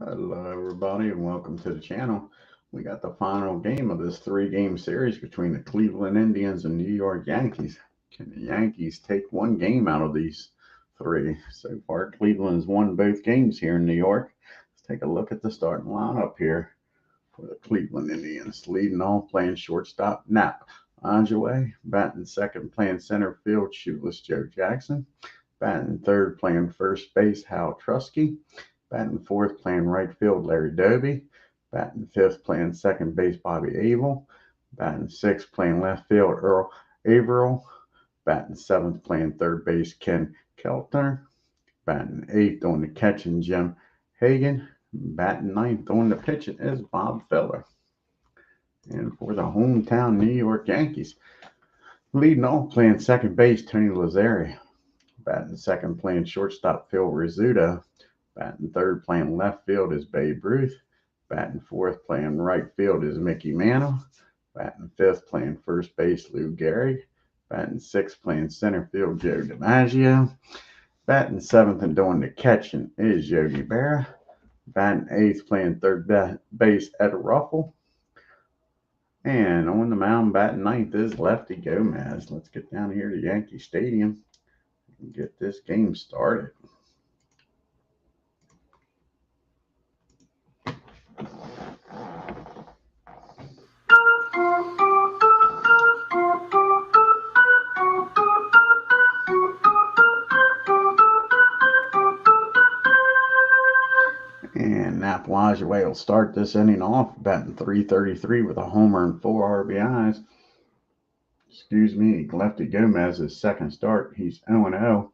Hello, everybody, and welcome to the channel. We got the final game of this three-game series between the Cleveland Indians and New York Yankees. Can the Yankees take one game out of these three? So far, Cleveland's won both games here in New York. Let's take a look at the starting lineup here for the Cleveland Indians. Leading off, playing shortstop, Nap Anjaway. Batting second, playing center field, Shoeless Joe Jackson. Batting third, playing first base, Hal Trusky. Batting fourth, playing right field, Larry Doby. Batting fifth, playing second base, Bobby Abel. Batting sixth, playing left field, Earl Averill. Batting seventh, playing third base, Ken Keltner. Batting eighth on the catching, Jim Hagan. Batting ninth on the pitching is Bob Feller. And for the hometown New York Yankees, leading off, playing second base, Tony Lazzeri. Batting second, playing shortstop, Phil Rizzuto. Batting third, playing left field is Babe Ruth. Batting fourth, playing right field is Mickey Mantle. Batting fifth, playing first base, Lou Gehrig. Batting sixth, playing center field, Joe DiMaggio. Batting seventh and doing the catching is Yogi Berra. Batting eighth, playing third base, Ed Ruffle. And on the mound, batting ninth is Lefty Gomez. Let's get down here to Yankee Stadium and get this game started. And Nap Lajoie will start this inning off, batting .333 with a homer and 4 RBIs. Excuse me, Lefty Gomez's second start. He's 0-0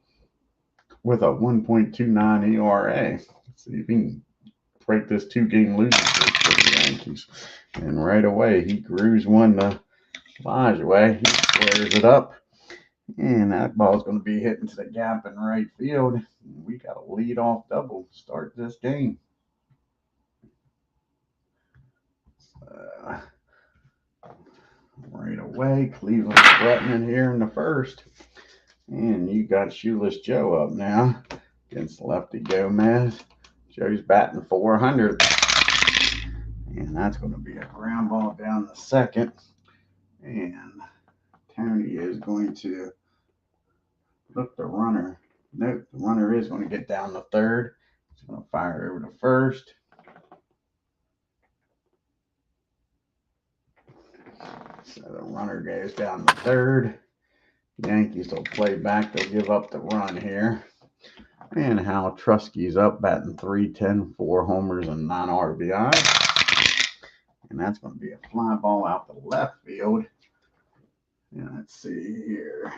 with a 1.29 ERA. Let's see if he can break this two-game losing streak for the Yankees. And right away, he grooves one to Lajoie. He squares it up. And that ball's going to be hitting to the gap in right field. We got a lead-off double to start this game. Right away, Cleveland's threatening here in the first. And you got Shoeless Joe up now against Lefty Gomez. Joe's batting .400. And that's going to be a ground ball down the second. And Tony is going to look the runner. Nope, the runner is going to get down the third. He's going to fire it over to first. So the runner goes down the third. Yankees will play back. They'll give up the run here. And Hal Trusky's up, batting .310, 4 homers and 9 RBIs. And that's going to be a fly ball out the left field. And let's see here.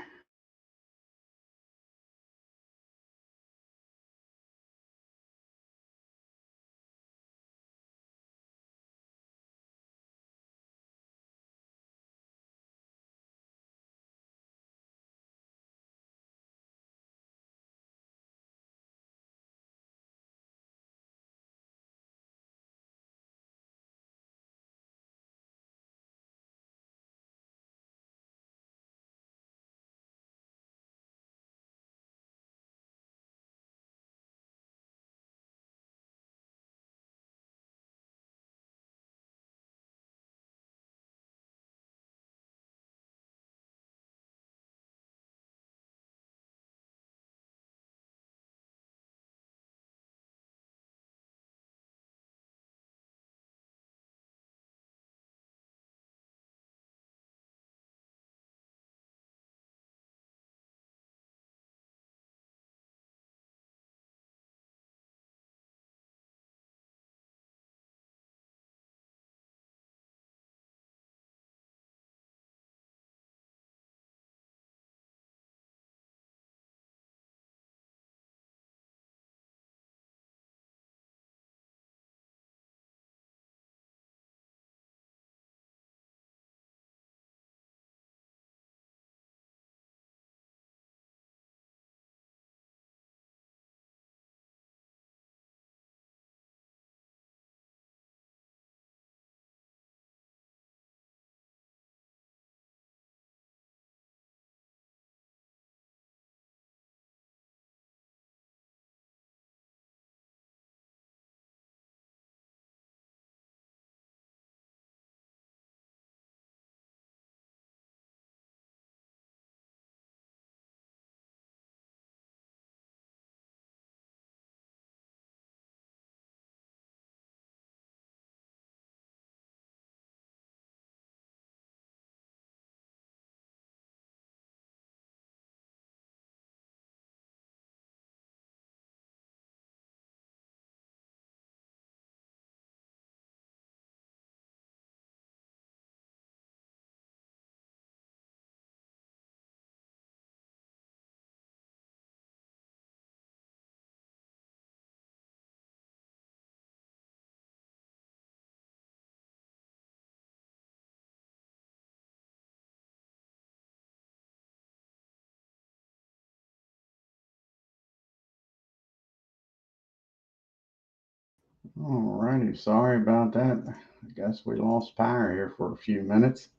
Alrighty, sorry about that. I guess we lost power here for a few minutes.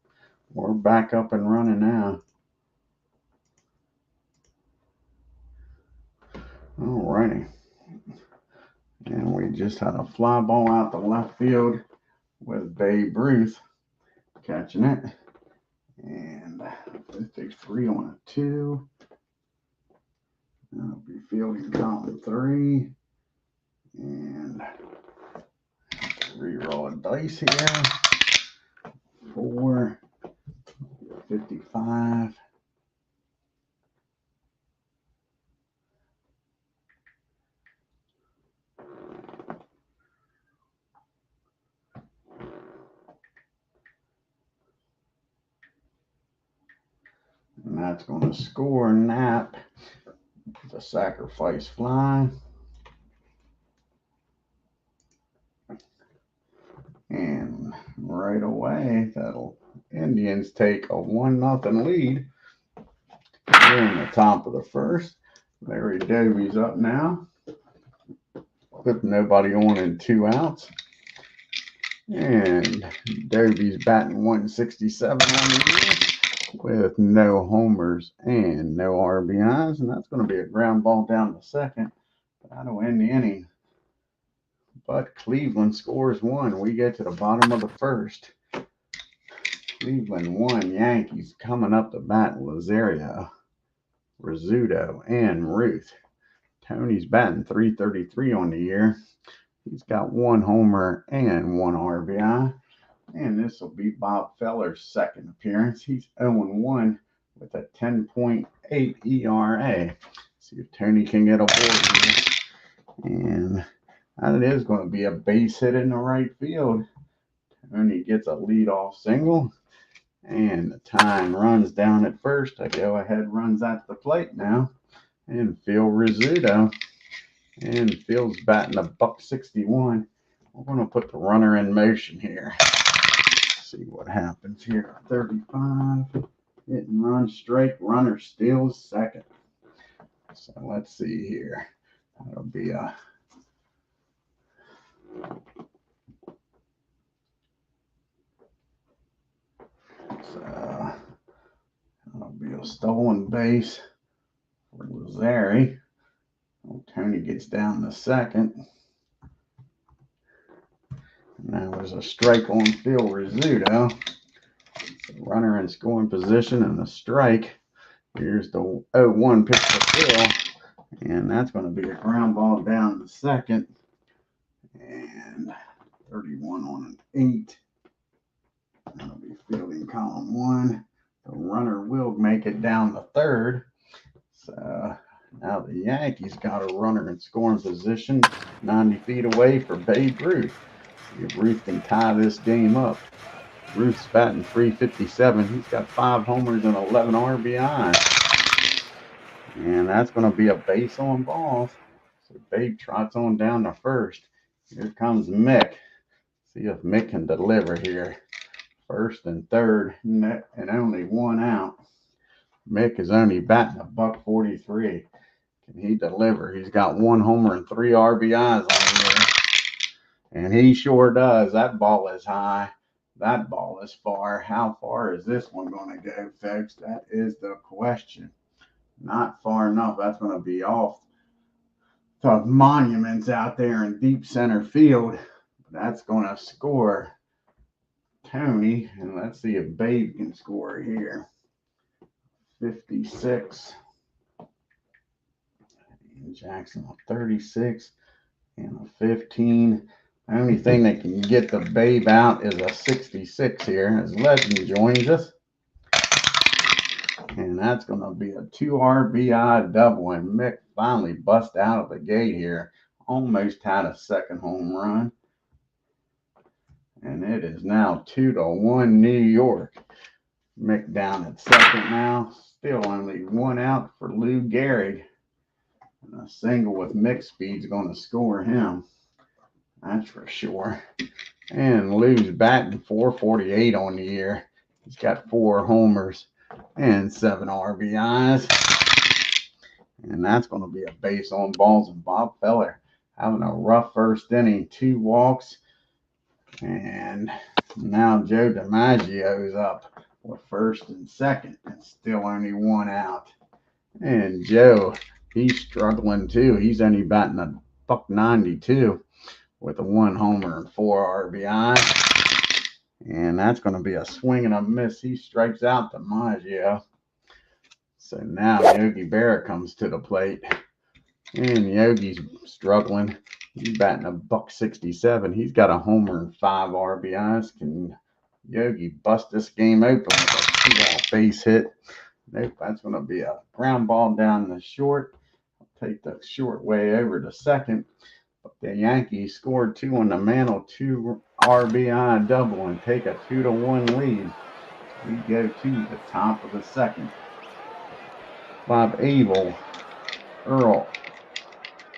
We're back up and running now. Alrighty. And we just had a fly ball out the left field with Babe Ruth catching it. And 53 on a 2. That'll be fielding column 3. And re-roll a dice here. 4, 55. And that's going to score Nap with a sacrifice fly. And right away, that'll Indians take a 1-0 lead. Here in the top of the first. Larry Doby's up now with nobody on and 2 outs. And Doby's batting 167 on the year with no homers and no RBIs. And that's going to be a ground ball down to second. That'll end the inning. But Cleveland scores 1. We get to the bottom of the first. Cleveland 1. Yankees coming up to bat. Lazario, Rizzuto, and Ruth. Tony's batting 333 on the year. He's got 1 homer and 1 RBI. And this will be Bob Feller's second appearance. He's 0-1 with a 10.8 ERA. See if Tony can get aboard here. And it is going to be a base hit in the right field. Tony gets a leadoff single. And the time runs down at first. A go-ahead runs at the plate now. And Phil Rizzuto. And Phil's batting a .161. We're going to put the runner in motion here. See what happens here. 35. Hit and run strike. Runner steals second. So let's see here. That'll be a stolen base for Lazari. Tony gets down to second. Now there's a strike on Phil Rizzuto. Runner in scoring position and a strike. Here's the 0-1 pitch to Phil. And that's going to be a ground ball down to second. And 31 on an 8. That'll be fielding column 1. The runner will make it down to third. So now the Yankees got a runner in scoring position 90 feet away for Babe Ruth. See if Ruth can tie this game up. Ruth's batting 357. He's got 5 homers and 11 RBIs. And that's going to be a base on balls. So Babe trots on down to first. Here comes Mick. See if Mick can deliver here. First and third, and only 1 out. Mick is only batting a .43. Can he deliver? He's got 1 homer and 3 RBIs on here. And he sure does. That ball is high. That ball is far. How far is this one going to go, folks? That is the question. Not far enough. That's going to be off the monuments out there in deep center field. That's going to score Tony. And let's see if Babe can score here. 56. And Jackson a 36 and a 15. The only thing that can get the Babe out is a 66 here as Legend joins us. And that's going to be a 2 RBI double. And Mick finally bust out of the gate here. Almost had a second home run. And it is now 2-1 New York. Mick down at second now. Still only 1 out for Lou Gehrig. And a single with Mick speed's going to score him. That's for sure. And Lou's batting 448 on the year. He's got 4 homers and 7 RBIs. And that's going to be a base on balls. And Bob Feller having a rough first inning, 2 walks. And now Joe DiMaggio's up with first and second. It's still only 1 out. And Joe, he's struggling too. He's only batting a .92 with a 1 homer and 4 RBI. And that's going to be a swing and a miss. He strikes out DiMaggio. So now Yogi Berra comes to the plate. And Yogi's struggling. He's batting a .67. He's got a homer and 5 RBIs. Can Yogi bust this game open with a 2-out base hit? Nope, that's going to be a ground ball down the short. I'll take the short way over to second. But the Yankees scored 2 on the mantle, 2 RBI double, and take a 2-1 lead. We go to the top of the second. Bob Abel, Earl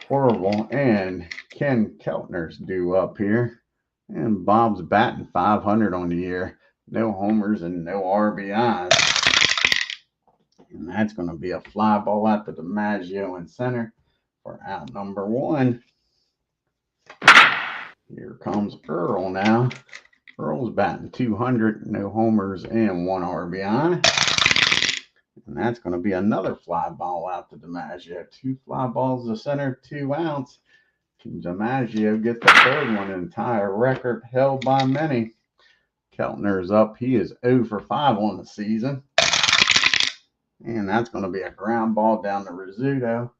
Orville, and Ken Keltner's due up here. And Bob's batting .500 on the year. No homers and no RBIs. And that's going to be a fly ball out to DiMaggio in center for out number 1. Here comes Earl now. Earl's batting .200, no homers and 1 RBI. And that's going to be another fly ball out to DiMaggio. 2 fly balls to center, 2 outs. Can DiMaggio get the third one and tie a record held by many? Keltner's up. He is 0 for 5 on the season. And that's going to be a ground ball down to Rizzuto.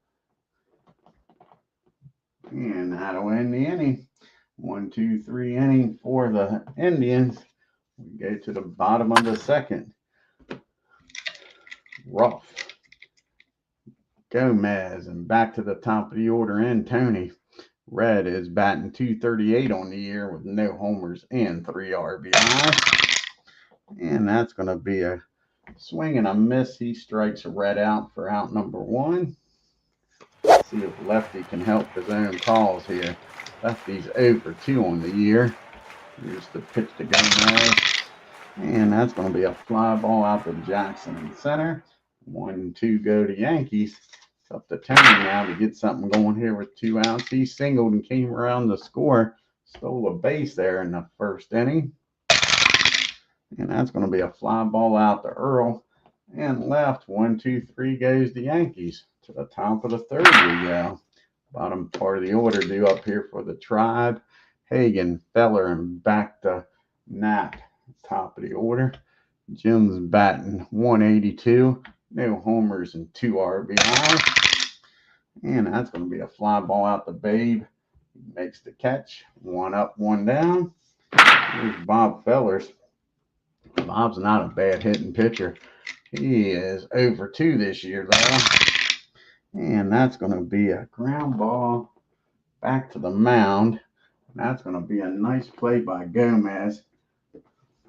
And that'll end the inning. 1, 2, 3 inning for the Indians. We go to the bottom of the second. Ruff, Gomez, and back to the top of the order, and Tony. Red is batting .238 on the year with no homers and 3 RBIs. And that's going to be a swing and a miss. He strikes Red out for out number 1. Let's see if Lefty can help his own cause here. Lefty's 0 for 2 on the year. Here's the pitch to Gomez. And that's going to be a fly ball out to Jackson in center. 1-2 go to Yankees. It's up to Tony now to get something going here with 2 outs. He singled and came around the score. Stole a base there in the first inning. And that's going to be a fly ball out to Earl. And left, 1, 2, 3 goes the Yankees. To the top of the third we go. Bottom part of the order due up here for the Tribe. Hagan, Feller, and back to Knapp. Top of the order. Jim's batting .182. No homers and 2 RBIs. And that's going to be a fly ball out to Babe. He makes the catch. 1 up, 1 down. Here's Bob Fellers. Bob's not a bad hitting pitcher. He is 0 for 2 this year, though. And that's going to be a ground ball back to the mound. And that's going to be a nice play by Gomez.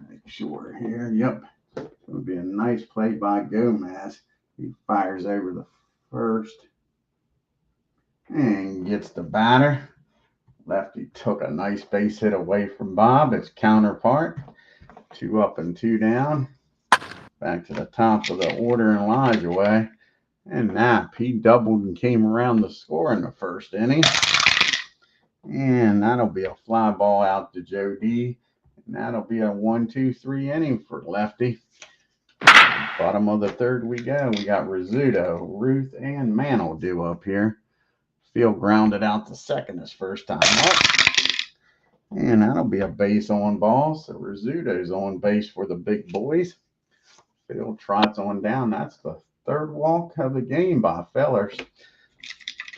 Make sure here. Yep. It's going to be a nice play by Gomez. He fires over the first and gets the batter. Lefty took a nice base hit away from Bob, his counterpart. 2 up and 2 down. Back to the top of the order in Elijah way. And Knapp, he doubled and came around the score in the first inning. And that'll be a fly ball out to Joe D. And that'll be a 1, 2, 3 inning for Lefty. Bottom of the third we go. We got Rizzuto, Ruth, and Mantle due up here. Field grounded out to second his first time up. And that'll be a base on ball. So Rizzuto's on base for the big boys. Field trots on down. That's the third walk of the game by Fellers.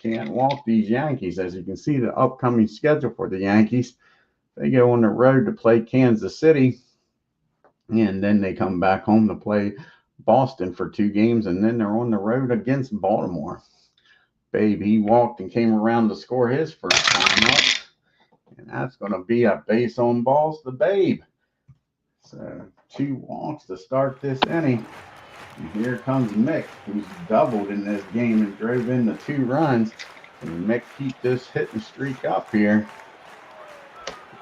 Can't walk these Yankees. As you can see, the upcoming schedule for the Yankees, they go on the road to play Kansas City, and then they come back home to play Boston for 2 games, and then they're on the road against Baltimore. Babe, he walked and came around to score his first time up, and that's going to be a base on balls to Babe. So 2 walks to start this inning. And here comes Mick, who's doubled in this game and drove in the 2 runs. And Mick keep this hitting streak up here.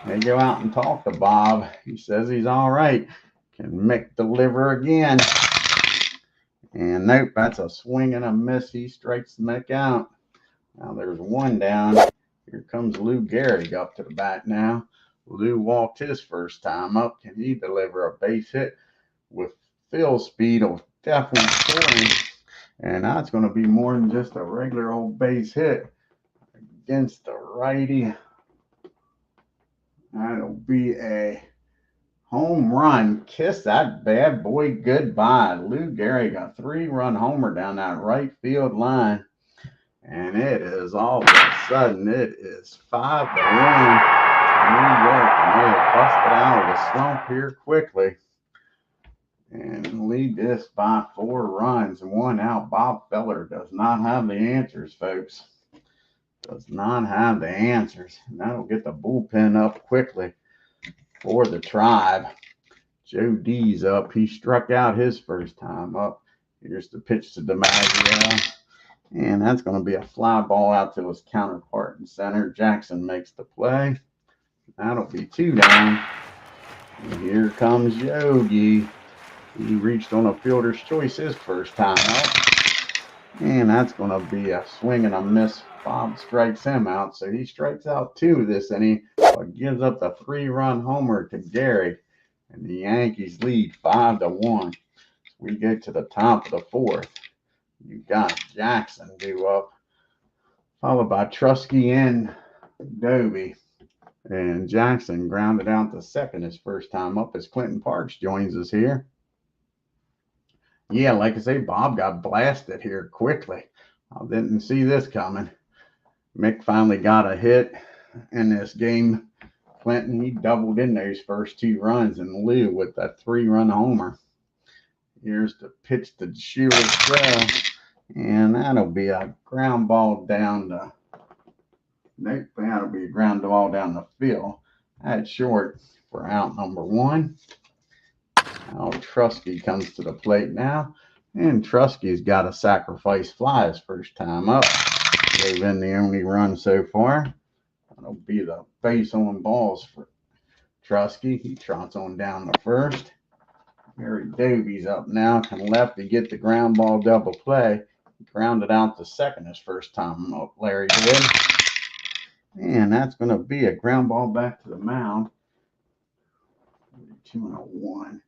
They go out and talk to Bob. He says he's all right. Can Mick deliver again? And nope, that's a swing and a miss. He strikes Mick out. Now there's 1 down. Here comes Lou Gehrig up to the bat now. Lou walked his first time up. Can he deliver a base hit with Phil's speed of definitely scoring? And that's going to be more than just a regular old base hit against the righty. That'll be a home run. Kiss that bad boy goodbye. Lou Gehrig, a 3-run homer down that right field line. And it is all of a sudden, it is 5-1 New York. And they have busted out of the slump here quickly and lead this by 4 runs. 1 out. Bob Feller does not have the answers, folks. Does not have the answers. And that'll get the bullpen up quickly for the Tribe. Joe D's up. He struck out his first time up. Here's the pitch to DiMaggio. And that's going to be a fly ball out to his counterpart in center. Jackson makes the play. That'll be 2 down. And here comes Yogi. He reached on a fielder's choice his first time out. And that's going to be a swing and a miss. Bob strikes him out. So he strikes out 2 this inning, but gives up the 3-run homer to Gehrig. And the Yankees lead 5-1. We get to the top of the 4th. You got Jackson due up, followed by Trusky and Doby. And Jackson grounded out to second his first time up as Clinton Parks joins us here. Yeah, like I say, Bob got blasted here quickly. I didn't see this coming. Mick finally got a hit in this game. Clinton, he doubled in those first 2 runs, and Lou with that 3-run homer. Here's the pitch to Sheila Shell, and that'll be a ground ball down the. Nope, that'll be a ground ball down the field. At short for out number 1. Now Trusky comes to the plate now, and Trusky's got a sacrifice fly his first time up. They've been the only run so far. That'll be the base on balls for Trusky. He trots on down the first. Harry Doby's up now. Can Lefty get the ground ball double play? He grounded out to second his first time up, Larry did. And that's going to be a ground ball back to the mound. 2-1.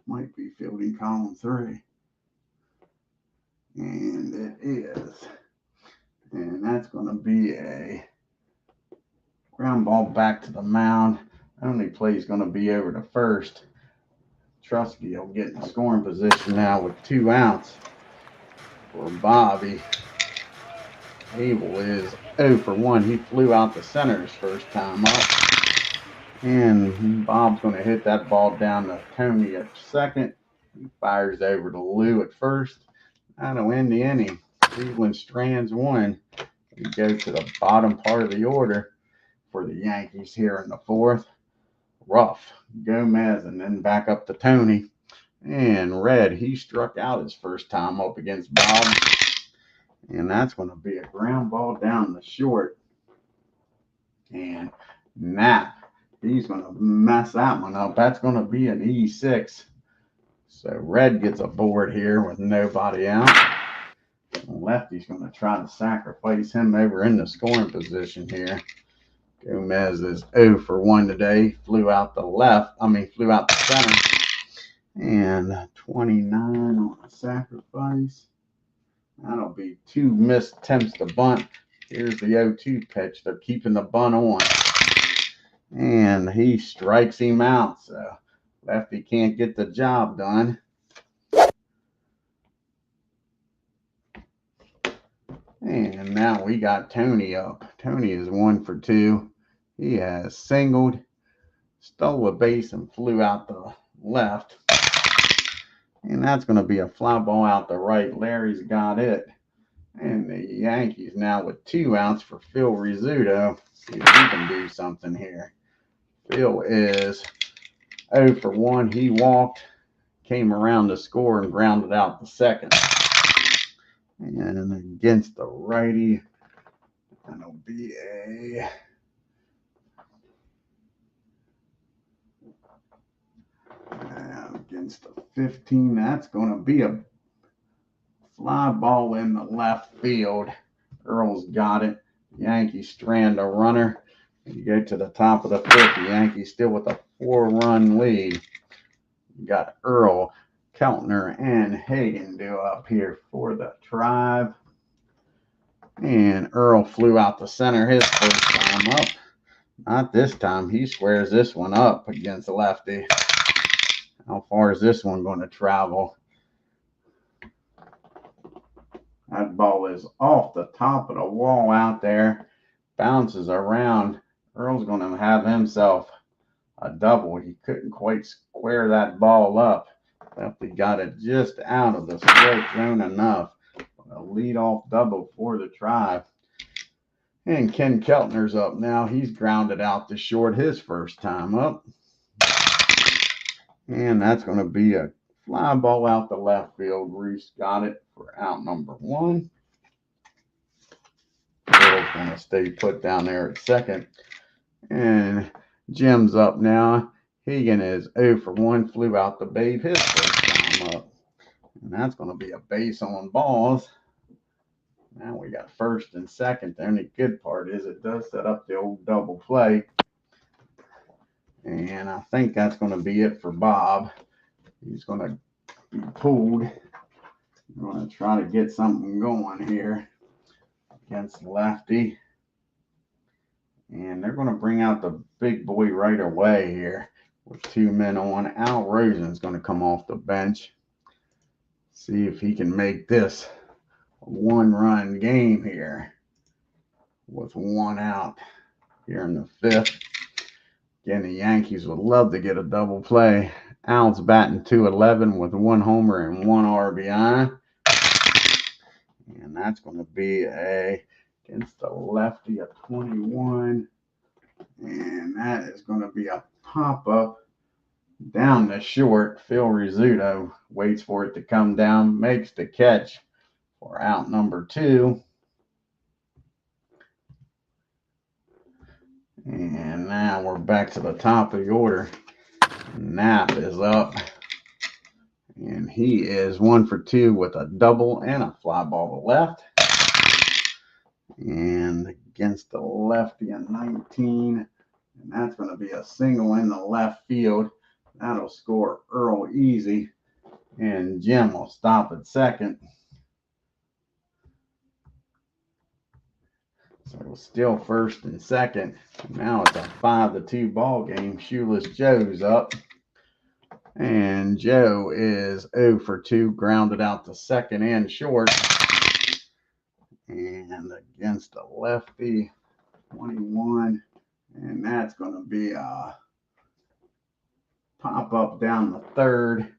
Might be fielding column 3. And it is. And that's going to be a ground ball back to the mound. Only play is going to be over to first. Trusky will get in scoring position now with 2 outs for Bobby. Abel is 0 for 1. He flew out the center his first time up. And Bob's going to hit that ball down to Tony at second. He fires over to Lou at first. That'll end the inning. Cleveland strands 1. We go to the bottom part of the order for the Yankees here in the 4th. Ruff, Gomez, and then back up to Tony. And Red, he struck out his first time up against Bob. And that's going to be a ground ball down the short. And Knapp, he's going to mess that one up. That's going to be an E6. So Red gets a board here with nobody out. Lefty's going to try to sacrifice him over in the scoring position here. Gomez is 0 for 1 today. Flew out the center. And 29 on a sacrifice. That'll be 2 missed attempts to bunt. Here's the 0-2 pitch. They're keeping the bunt on. And he strikes him out. So Lefty can't get the job done. And now we got Tony up. Tony is 1 for 2. He has singled, stole a base, and flew out the left. And that's going to be a fly ball out the right. Larry's got it. And the Yankees now with 2 outs for Phil Rizzuto. See if he can do something here. Phil is 0 for 1. He walked, came around to score, and grounded out the second. And against the righty, that'll be a against the 15. That's going to be a fly ball in the left field. Earl's got it. Yankees strand a runner. You go to the top of the fifth. The Yankees still with a 4-run lead. You got Earl, Keltner, and Hagan due up here for the Tribe. And Earl flew out the center his first time up. Not this time. He squares this one up against Lefty. How far is this one going to travel? That ball is off the top of the wall out there. Bounces around. Earl's going to have himself a double. He couldn't quite square that ball up. Lefty got it just out of the strike zone enough. A leadoff double for the Tribe. And Ken Keltner's up now. He's grounded out to short his first time up. And that's going to be a fly ball out the left field. Reese got it for out number 1. Bill's going to stay put down there at second. And Jim's up now. Hagan is 0 for 1. Flew out the Babe his first time up. And that's going to be a base on balls. Now we got first and second. The only good part is it does set up the old double play. And I think that's going to be it for Bob. He's going to be pulled. We're going to try to get something going here against Lefty. And they're going to bring out the big boy right away here with 2 men on. Al Rosen's going to come off the bench. See if he can make this a 1-run game here with 1 out here in the 5th. Again, the Yankees would love to get a double play. Al's batting .211 with 1 homer and 1 RBI. And that's going to be against the Lefty at 21. And that is going to be a pop-up down the short. Phil Rizzuto waits for it to come down, makes the catch for out number 2. And now we're back to the top of the order. Knapp is up. And he is 1 for 2 with a double and a fly ball to left. And against the Lefty at 19. And that's going to be a single in the left field. That'll score Earl easy. And Jim will stop at second. So it was still first and second. And now it's a 5-2 ball game. Shoeless Joe's up. And Joe is 0 for 2, grounded out to second and short. And against the Lefty, 21. And that's going to be a pop up down the third.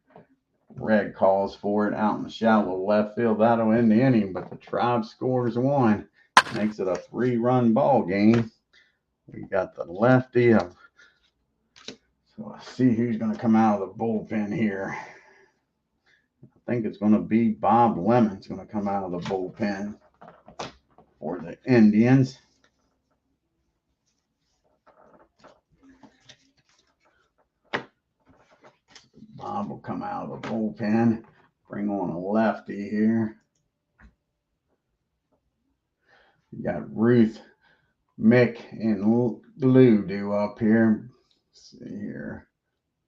Red calls for it out in the shallow left field. That'll end the inning, but the Tribe scores 1. Makes it a 3-run ball game. We got the Lefty. So let's see who's going to come out of the bullpen here. I think it's going to be Bob Lemon's going to come out of the bullpen for the Indians. Bob will come out of the bullpen. Bring on a Lefty here. You got Ruth, Mick, and Lou due up here. Let's see here.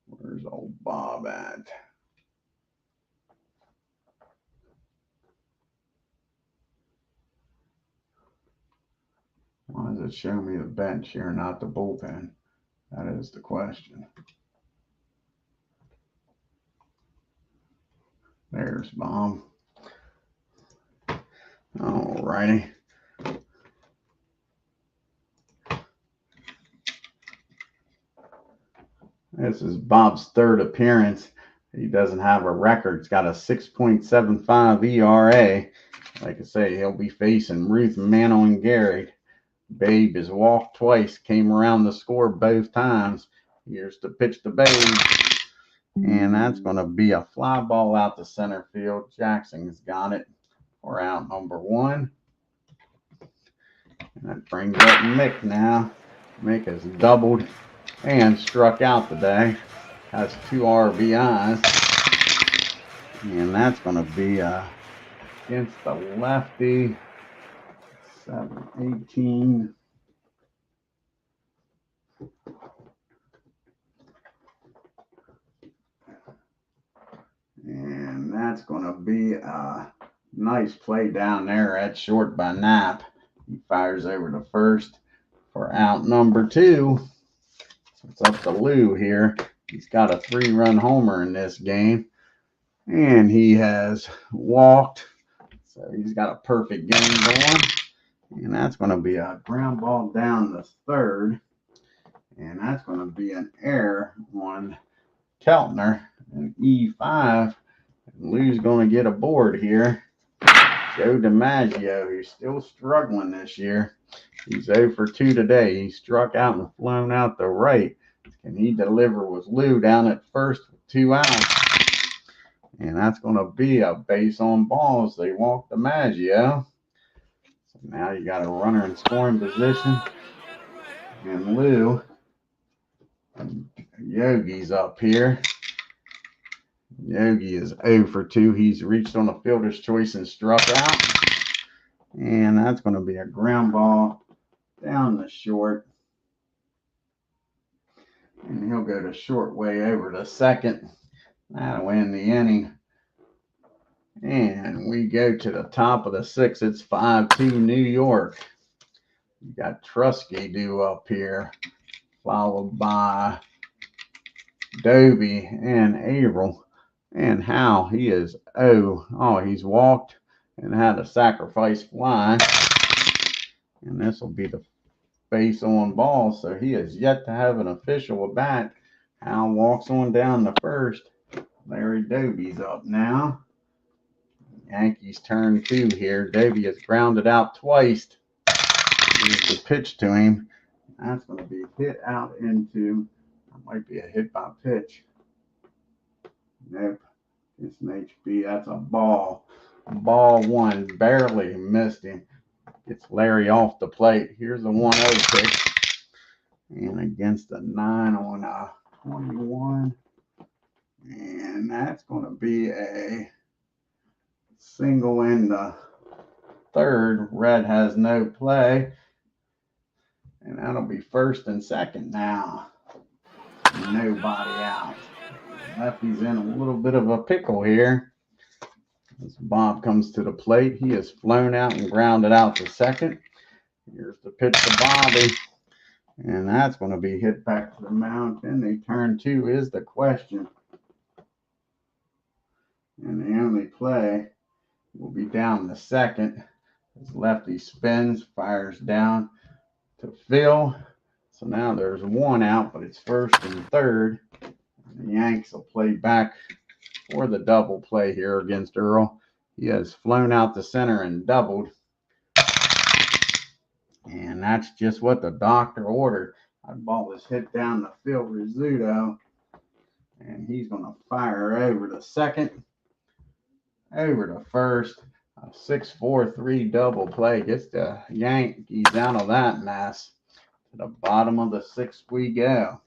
Where's old Bob at? Why does it show me the bench here, not the bullpen? That is the question. There's Bob. All righty. This is Bob's 3rd appearance. He doesn't have a record. He's got a 6.75 ERA. Like I say, he'll be facing Ruth, Mano, and Gary. Babe has walked twice, came around the score both times. Here's the pitch to Babe. And that's going to be a fly ball out to center field. Jackson's got it for out number 1. And that brings up Mick now. Mick has doubled and struck out today. Has 2 RBIs. And that's going to be against the Lefty. Let's 7-18. And that's going to be a nice play down there at short by Knapp. He fires over to first for out number 2. So it's up to Lou here. He's got a 3-run homer in this game. And he has walked. So he's got a perfect game going. And that's going to be a ground ball down the third. And that's going to be an error on Keltner. And E5. And Lou's going to get a board here. Joe DiMaggio, who's still struggling this year. He's 0 for 2 today. He struck out and flown out the right. Can he deliver with Lou down at first with 2 outs? And that's going to be a base on balls. They walk DiMaggio. So now you got a runner in scoring position. And Lou. And Yogi's up here. Yogi is 0 for 2. He's reached on a fielder's choice and struck out. And that's going to be a ground ball down the short. And he'll go to short way over to second. That'll end the inning. And we go to the top of the 6th. It's 5-2 New York. You got Trusky due up here, followed by Doby and Averill. And Howe, he is 0. Oh, he's walked and had a sacrifice fly. And this will be the base on ball. So he has yet to have an official at bat. Howe walks on down the first. Larry Doby's up now. Yankees turn 2 here. Doby has grounded out twice. Here's the pitch to him. That's going to be hit out into, that might be a hit by pitch. Nope. It's an HB. That's a ball. Ball 1. Barely missed him. Gets Larry off the plate. Here's a 1-0 pitch. And against the 9 on 21. And that's going to be a single in the third. Red has no play. And that'll be first and second now. Nobody out. Lefty's in a little bit of a pickle here. As Bob comes to the plate, he has flown out and grounded out to second. Here's the pitch to Bobby. And that's going to be hit back to the mound. Can they turn 2 is the question. And the only play will be down the second. As Lefty spins, fires down to Phil. So now there's 1 out, but it's first and third. And the Yanks will play back for the double play here against Earl. He has flown out the center and doubled. And that's just what the doctor ordered. That ball was hit down the field, Rizzuto. And he's going to fire over to second. Over to first. A 6-4-3 double play. Gets the Yankees out of that mess. To the bottom of the 6th we go.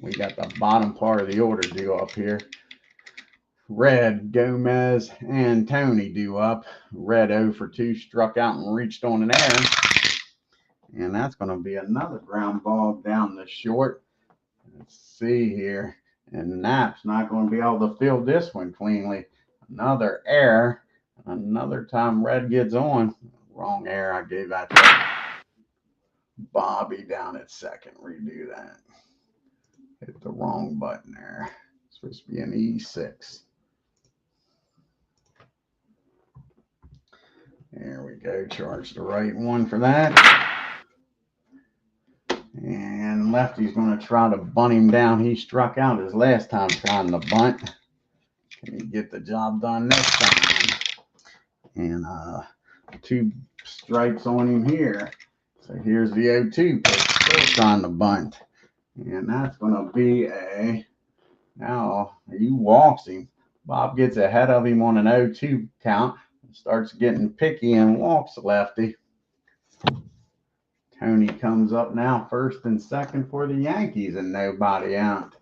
We got the bottom part of the order due up here. Red, Gomez, and Tony due up. Red 0 for 2, struck out and reached on an error. And that's going to be another ground ball down the short. Let's see here. And Knapp's not going to be able to field this one cleanly. Another error. Another time Red gets on. Wrong error. I gave that to Bobby down at second. Redo that. Hit the wrong button there. It's supposed to be an E6. There we go. Charge the right one for that. And Lefty's going to try to bunt him down. He struck out his last time trying to bunt. Can he get the job done this time? And 2 strikes on him here. So here's the 0-2 pitch. Still trying to bunt. And that's going to be a, now he walks him. Bob gets ahead of him on an 0-2 count. Starts getting picky and walks Lefty. Tony comes up now first and second for the Yankees and nobody out.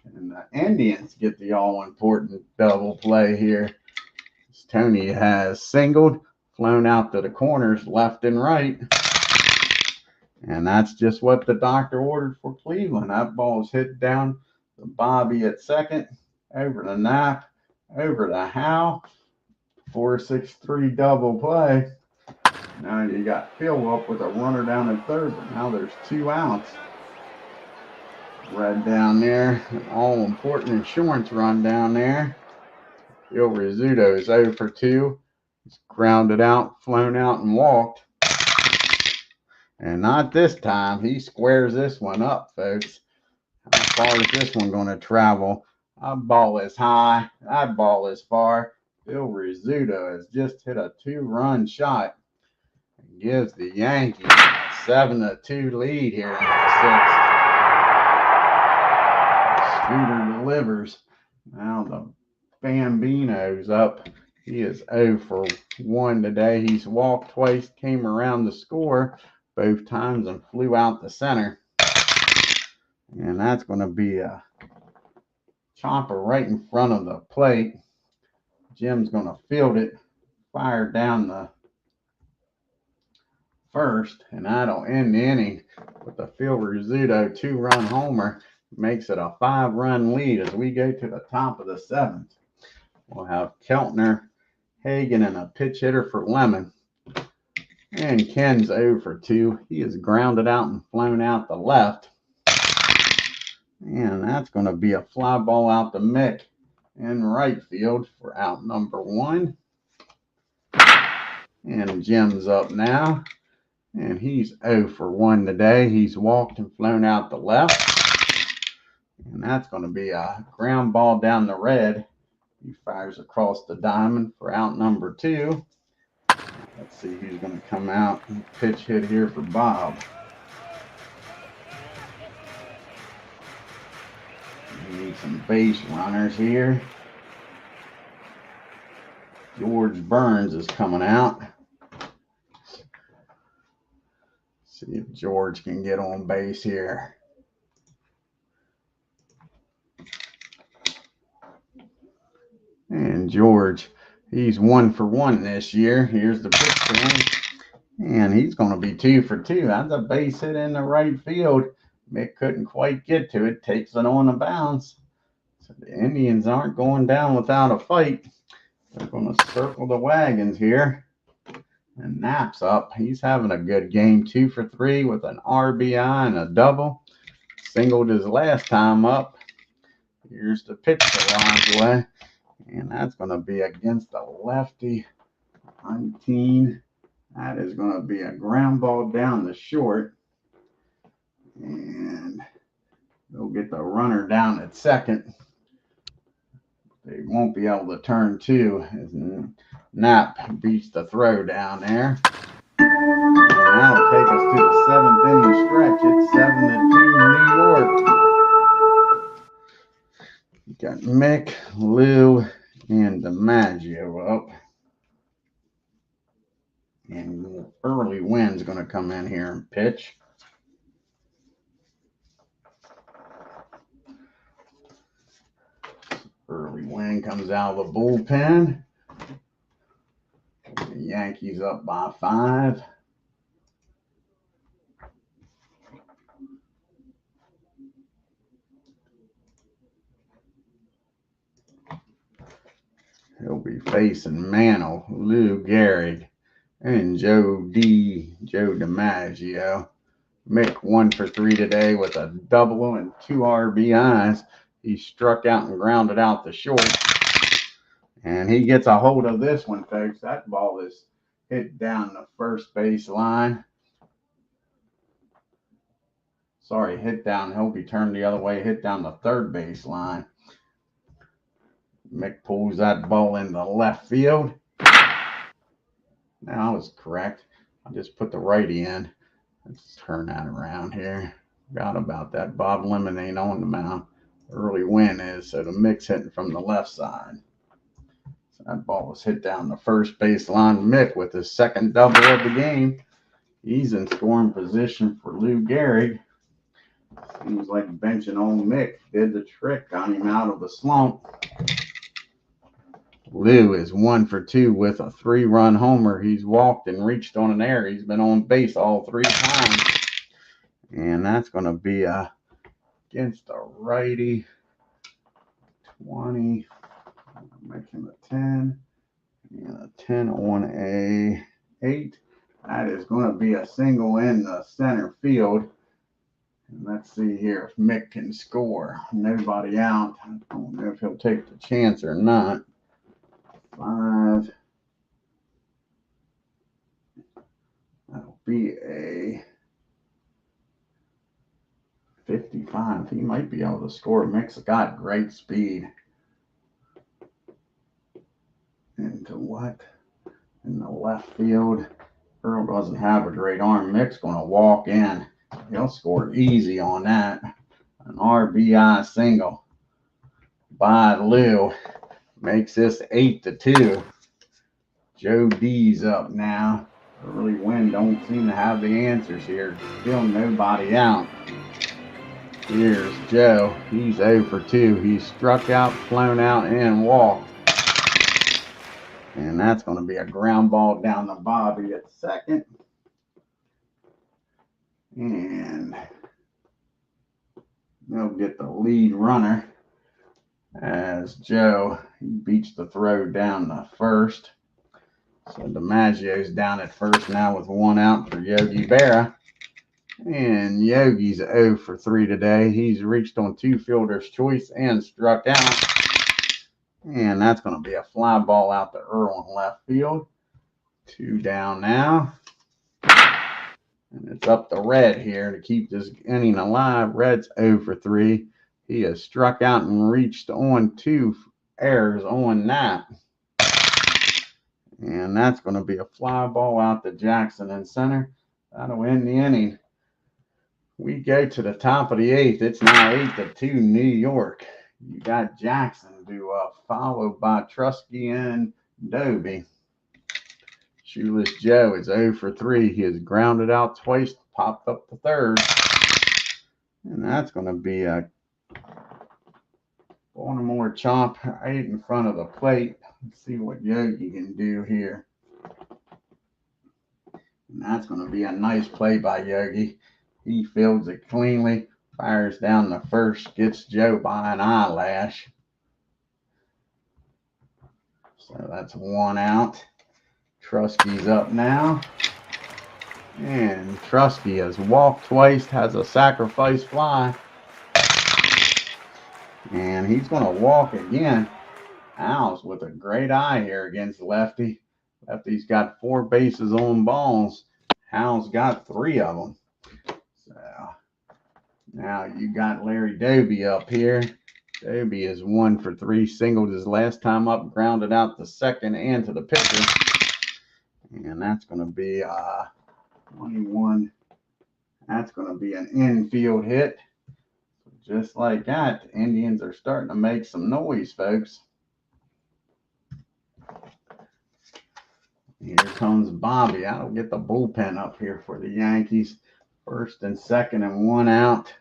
And the Indians get the all-important double play here. It's Tony has singled, flown out to the corners left and right. And that's just what the doctor ordered for Cleveland. That ball is hit down to Bobby at second, over to Knapp, over to Howe. 4-6-3 double play. Now you got Phil up with a runner down at third, but now there's 2 outs. Red down there, an all-important insurance run down there. Phil Rizzuto is 0 for 2. He's grounded out, flown out, and walked. And not this time. He squares this one up, folks. How far is this one going to travel? That ball is high. That ball is far. Phil Rizzuto has just hit a 2-run shot. And gives the Yankees a 7-2 lead here in the 6th. Scooter delivers. Now the Bambino's up. He is 0 for 1 today. He's walked twice, came around to score both times, and flew out the center. And that's going to be a chopper right in front of the plate. Jim's going to field it, fire down the first, and that'll end the inning with the Phil Rizzuto 2-run homer. Makes it a 5-run lead as we go to the top of the 7th. We'll have Keltner, Hagan, and a pitch hitter for Lemon. And Ken's 0 for 2. He is grounded out and flown out the left. And that's going to be a fly ball out to Mick in right field for out number 1. And Jim's up now. And he's 0 for 1 today. He's walked and flown out the left. And that's going to be a ground ball down the red. He fires across the diamond for out number 2. Let's see who's going to come out and pitch hit here for Bob. We need some base runners here. George Burns is coming out. See if George can get on base here. And George, he's 1 for 1 this year. Here's the pitch to him. And he's going to be 2 for 2. That's a base hit in the right field. Mick couldn't quite get to it. Takes it on a bounce. So the Indians aren't going down without a fight. They're going to circle the wagons here. And Knapp's up. He's having a good game. 2 for 3 with an RBI and a double. Singled his last time up. Here's the pitch to Lodgeway. And that's going to be against the lefty. 19. That is going to be a ground ball down the short. And they'll get the runner down at second. They won't be able to turn 2 as Knapp beats the throw down there. And that'll take us to the 7th inning stretch. It's 7-2 New York. You got Mick, Lou, and DiMaggio up. And Early Wynn's going to come in here and pitch. Early Wynn comes out of the bullpen. The Yankees up by 5. He'll be facing Mantle, Lou Gehrig, and Joe DiMaggio. Mick 1 for 3 today with a double and 2 RBIs. He struck out and grounded out the short. And he gets a hold of this one, folks. That ball is hit down the first base line. Sorry, hit down. He'll be turned the other way, hit down the third base line. Mick pulls that ball into left field. Now I was correct. I just put the righty in. Let's turn that around here. Forgot about that. Bob Lemon ain't on the mound. Early Win is, so the Mick's hitting from the left side. So that ball was hit down the first base line. Mick with his second double of the game. He's in scoring position for Lou Gehrig. Seems like benching old Mick did the trick, got him out of the slump. Lou is 1 for 2 with a 3-run homer. He's walked and reached on an error. He's been on base all 3 times. And that's going to be against a righty. 20. Make him a 10. And a 10 on a 8. That is going to be a single in the center field. And let's see here if Mick can score. Nobody out. I don't know if he'll take the chance or not. 5. That'll be a 55. He might be able to score. Mick's got great speed. Into what? In the left field. Earl doesn't have a great arm. Mick's going to walk in. He'll score easy on that. An RBI single by Lou. Makes this 8-2. Joe D's up now. Early win don't seem to have the answers here. Still nobody out. Here's Joe. He's 0 for 2. He's struck out, flown out, and walked. And that's going to be a ground ball down to Bobby at second. And they'll get the lead runner as Joe beats the throw down to first. So DiMaggio's down at first now with 1 out for Yogi Berra. And Yogi's 0 for 3 today. He's reached on 2 fielders' choice and struck out. And that's going to be a fly ball out to Earl in left field. 2 down now. And it's up to Red here to keep this inning alive. Red's 0 for 3. He has struck out and reached on 2 errors on that. And that's going to be a fly ball out to Jackson in center. That'll end the inning. We go to the top of the 8th. It's now 8-2 New York. You got Jackson to followed by Trusky and Doby. Shoeless Joe is 0 for 3. He has grounded out twice, popped up to third. And that's going to be a Baltimore chop right in front of the plate. Let's see what Yogi can do here. And that's going to be a nice play by Yogi. He fields it cleanly, fires down the first, gets Joe by an eyelash. So that's 1 out. Trusky's up now. And Trusky has walked twice, has a sacrifice fly. And he's going to walk again. Al's with a great eye here against Lefty. Lefty's got 4 bases on balls. Hal's got 3 of them. So now you got Larry Doby up here. Doby is 1 for 3. Singled his last time up, grounded out to second and to the pitcher. And that's going to be 21. That's going to be an infield hit. Just like that, the Indians are starting to make some noise, folks. Here comes Bobby. I'll get the bullpen up here for the Yankees. First and second and 1 out.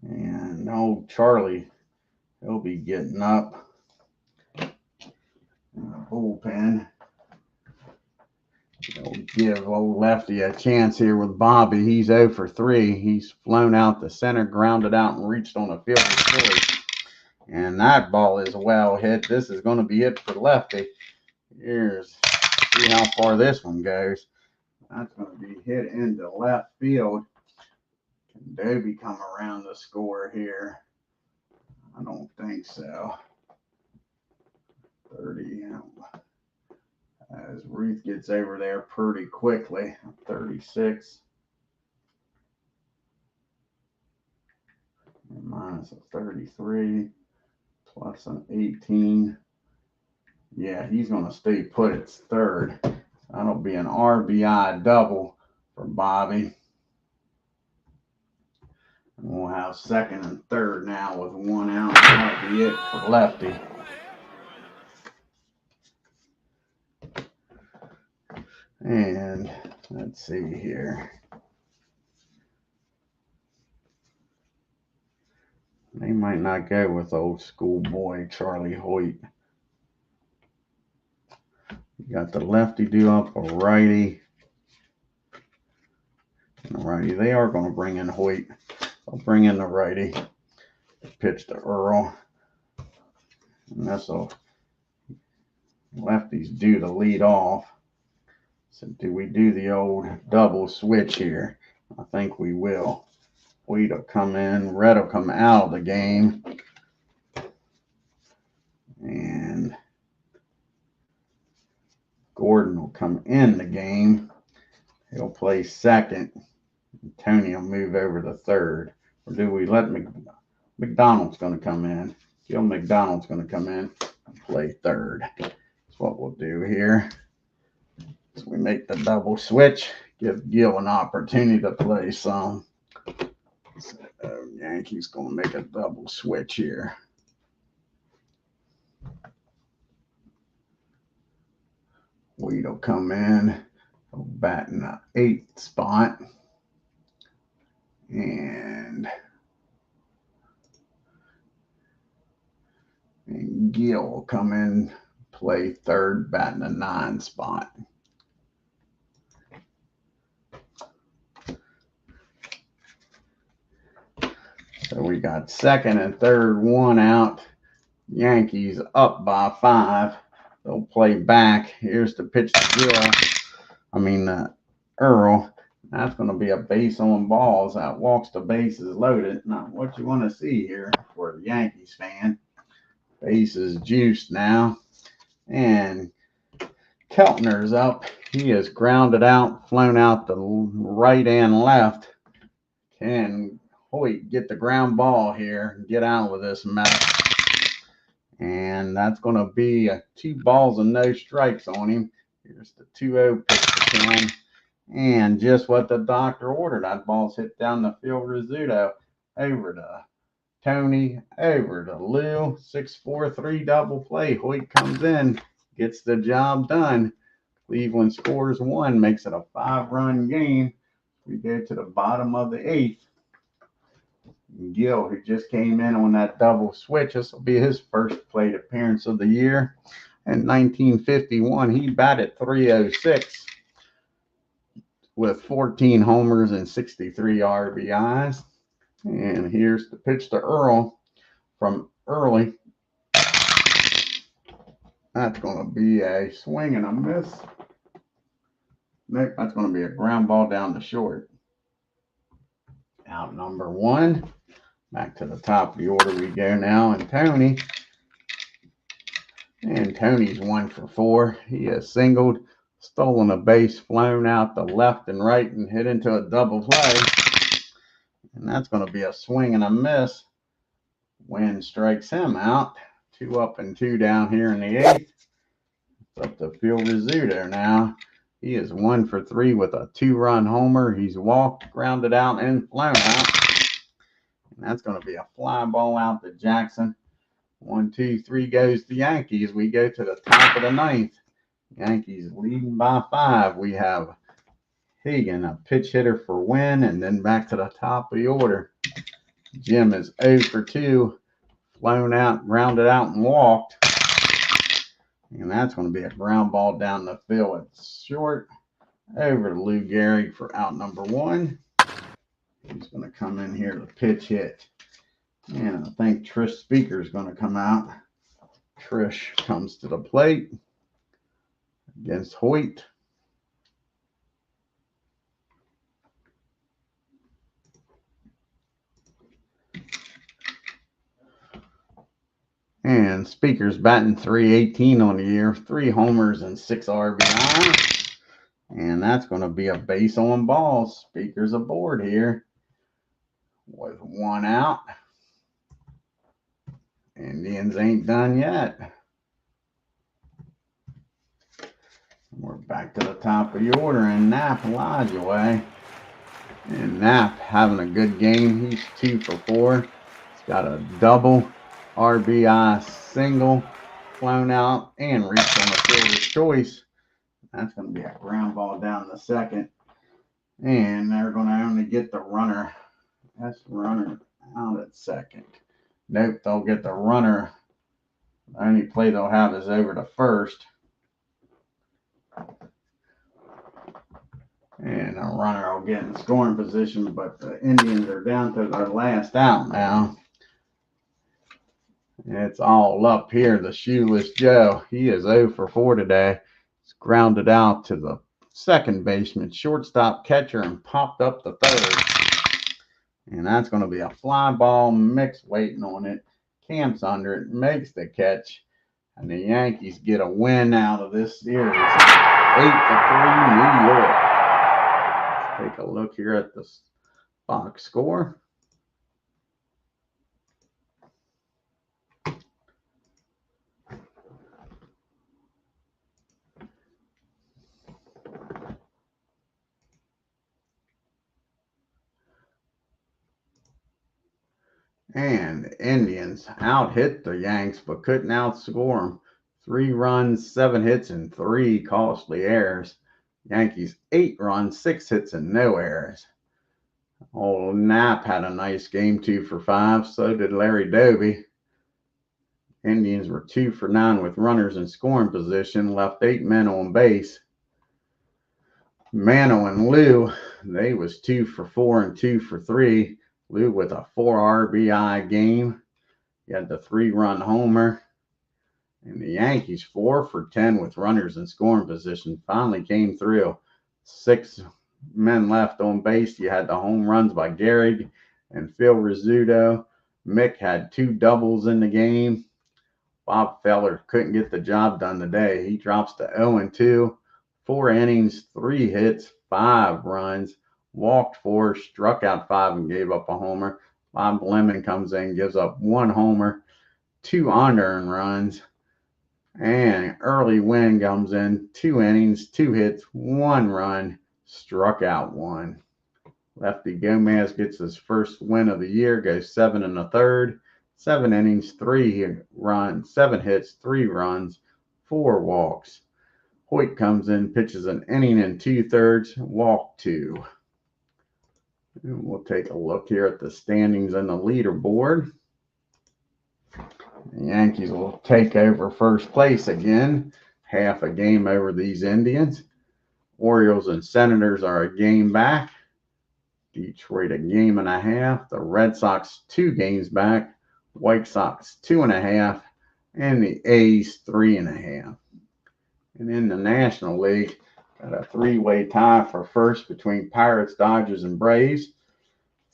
And old Charlie, he'll be getting up in the bullpen. He'll give old Lefty a chance here with Bobby. He's 0 for 3. He's flown out the center, grounded out, and reached on a fielder's choice. And that ball is well hit. This is going to be it for Lefty. See how far this one goes. That's going to be hit into left field. Can Doby come around the score here? I don't think so. 30. As Ruth gets over there pretty quickly. 36. Minus a 33. Plus an 18. Yeah, he's going to stay put at third. That'll be an RBI double for Bobby. And we'll have second and third now with 1 out. That'll be it for Lefty. And let's see here. might not go with old school boy Charlie Hoyt. You got the lefty due up, a righty. And a righty. They are going to bring in Hoyt. They'll bring in the righty. Pitch to Earl. And that's a lefty's due to lead off. So do we do the old double switch here? I think we will. Wheat will come in. Red will come out of the game. And Gordon will come in the game. He'll play second. Tony will move over to third. Or do we let McDonald's going to come in? Gil McDonald's going to come in and play third. That's what we'll do here. So we make the double switch. Give Gil an opportunity to play some. So, Yankees going to make a double switch here. Wheat will come in. He'll bat in the 8th spot. And Gil will come in, play third, bat in the 9 spot. So we got second and third, 1 out. Yankees up by 5. They'll play back. Here's the pitch to Earl. That's going to be a base on balls. That walks the bases loaded. Not what you want to see here for a Yankees fan. Base is juiced now. And Keltner's up. He is grounded out, flown out the right and left. Can Hoyt get the ground ball here and get out with this mess? And that's going to be 2 balls and no strikes on him. Here's the 2-0 pitch to Ken. And just what the doctor ordered. That ball's hit down the field. Rizzuto over to Tony, over to Lou. 6-4-3 double play. Hoyt comes in, gets the job done. Cleveland scores 1, makes it a 5-run game. We go to the bottom of the 8th. Gil, who just came in on that double switch, this will be his first plate appearance of the year. In 1951, he batted .306 with 14 homers and 63 RBIs. And here's the pitch to Earl from Early. That's going to be a swing and a miss. Nope, that's going to be a ground ball down the short. Out number 1. Back to the top of the order we go now. And Tony. And Tony's 1 for 4. He has singled, stolen a base, flown out the left and right, and hit into a double play. And that's going to be a swing and a miss. Wynn strikes him out. 2 up and 2 down here in the 8th. It's up to Phil Rizzuto now. He is 1 for 3 with a 2-run homer. He's walked, grounded out, and flown out. And that's going to be a fly ball out to Jackson. 1, 2, 3 goes the Yankees. We go to the top of the 9th. Yankees leading by 5. We have Hagan, a pitch hitter for Wynn, and then back to the top of the order. Jim is 0 for 2, flown out, grounded out, and walked. And that's going to be a ground ball down the field. It's short. Over to Lou Gehrig for out number 1. He's going to come in here to pitch hit. And I think Trish Speaker is going to come out. Trish comes to the plate against Hoyt. And Speaker's batting .318 on the year. 3 homers and 6 RBI. And that's going to be a base on balls. Speaker's aboard here with 1 out. Indians ain't done yet. We're back to the top of the order, and Knapp lies away. And Knapp having a good game. He's 2 for 4. He's got a double, RBI single, flown out, and reached on the fielder's choice. That's going to be a ground ball down the second. And they're going to only get the runner. That's the runner out at second. Nope, they'll get the runner. The only play they'll have is over to first. And a runner will get in scoring position, but the Indians are down to their last out now. It's all up here. The Shoeless Joe, he is 0 for 4 today. It's grounded out to the second baseman, shortstop, catcher, and popped up the third. And that's going to be a fly ball. Mix waiting on it. Camps under it, makes the catch. And the Yankees get a win out of this series. 8-3 New York. Let's take a look here at the box score. And the Indians out-hit the Yanks, but couldn't outscore them. 3 runs, 7 hits, and 3 costly errors. Yankees 8 runs, 6 hits, and no errors. Old Knapp had a nice game, 2 for 5. So did Larry Doby. Indians were 2 for 9 with runners in scoring position, left 8 men on base. Mano and Lou, they was 2 for 4 and 2 for 3. Lou with a 4 RBI game. He had the 3-run homer. And the Yankees 4 for 10 with runners in scoring position. Finally came through. 6 men left on base. You had the home runs by Gehrig and Phil Rizzuto. Mick had 2 doubles in the game. Bob Feller couldn't get the job done today. He drops to 0-2. 4 innings, 3 hits, 5 runs. Walked 4, struck out 5, and gave up a homer. Bob Lemon comes in, gives up 1 homer, 2 unearned runs. And Early Win comes in, 2 innings, 2 hits, 1 run, struck out 1. Lefty Gomez gets his first win of the year, goes 7 1/3, 7 innings, 3 runs, 7 hits, 3 runs, 4 walks. Hoyt comes in, pitches an inning and 2/3, walked 2. And we'll take a look here at the standings on the leaderboard. The Yankees will take over first place again, half a game over these Indians. Orioles and Senators are a game back. Detroit a game and a half. The Red Sox 2 games back. White Sox 2.5. And the A's 3.5. And in the National League, got a 3-way tie for first between Pirates, Dodgers, and Braves.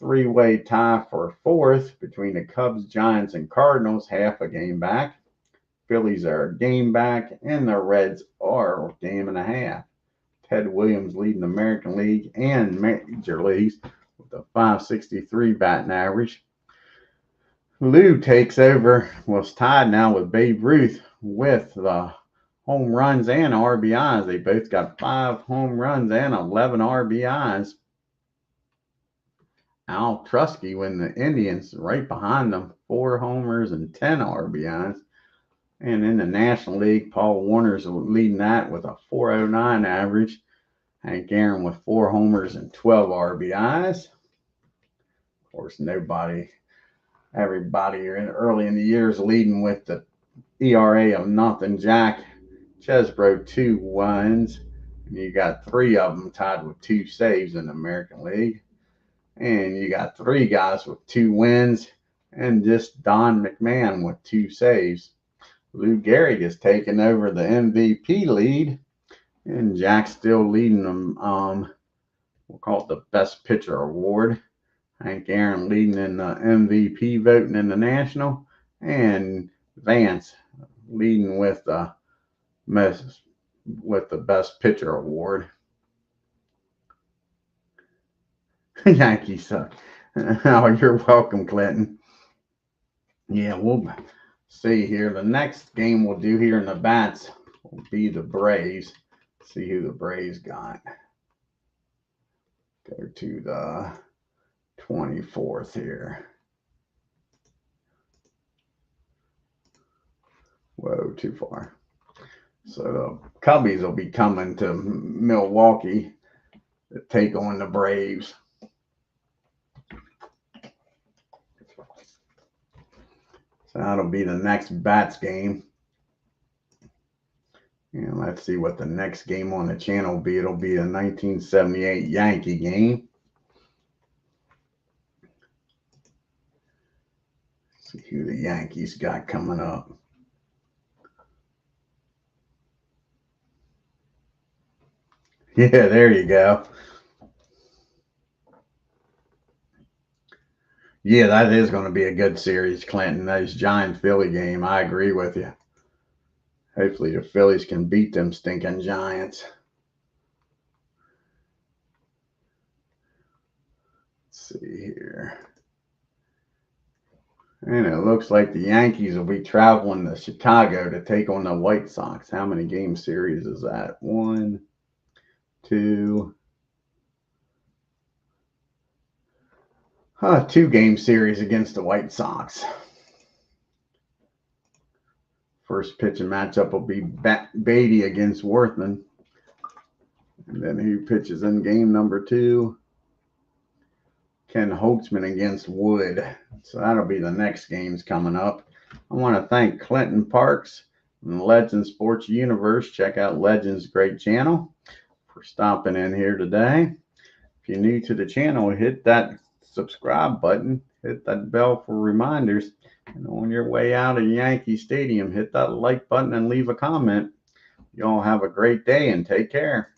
3-way tie for fourth between the Cubs, Giants, and Cardinals, half a game back. Phillies are a game back, and the Reds are a game and a half. Ted Williams leading the American League and Major Leagues with a .563 batting average. Lou takes over, was tied now with Babe Ruth with the home runs and RBIs. They both got 5 home runs and 11 RBIs. Al Trusky when the Indians right behind them, 4 homers and 10 RBIs. And in the National League, Paul Warner's leading that with a .409 average. Hank Aaron with 4 homers and 12 RBIs. Of course, everybody early in the year is leading with the ERA of nothing. Jack Chesbro 2 wins. And you got 3 of them tied with 2 saves in the American League. And you got 3 guys with 2 wins, and just Don McMahon with 2 saves. Lou Gehrig is taking over the MVP lead, and Jack's still leading them. We'll call it the Best Pitcher Award. Hank Aaron leading in the MVP voting in the National, and Vance leading with the Best Pitcher Award. Yankees suck. Oh, you're welcome, Clinton. Yeah, we'll see here. The next game we'll do here in the bats will be the Braves. See who the Braves got. Go to the 24th here. Whoa, too far. So the Cubbies will be coming to Milwaukee to take on the Braves. So that'll be the next Bats game. And let's see what the next game on the channel will be. It'll be the 1978 Yankee game. Let's see who the Yankees got coming up. Yeah, there you go. Yeah, that is going to be a good series, Clinton. Those Giants-Philly game, I agree with you. Hopefully the Phillies can beat them stinking Giants. Let's see here. And it looks like the Yankees will be traveling to Chicago to take on the White Sox. How many game series is that? 1, 2. 2-game series against the White Sox. First pitching matchup will be Beatty against Worthman. And then who pitches in game number 2? Ken Holtzman against Wood. So that'll be the next games coming up. I want to thank Clinton Parks and Legend Sports Universe. Check out Legend's great channel for stopping in here today. If you're new to the channel, hit that subscribe button, hit that bell for reminders, and on your way out of Yankee Stadium, hit that like button and leave a comment. You all have a great day and take care.